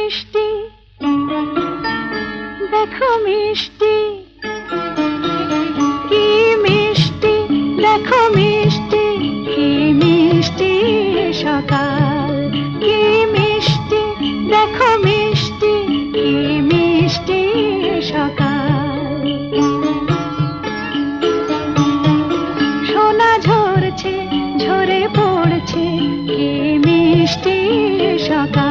মিষ্টি, দেখো মিষ্টি, কি মিষ্টি, দেখো মিষ্টি, কি মিষ্টি সকাল, কি মিষ্টি, দেখো মিষ্টি, কি মিষ্টি সকাল। সোনা ঝরছে, ঝরে পড়ছে, কি মিষ্টি সকাল।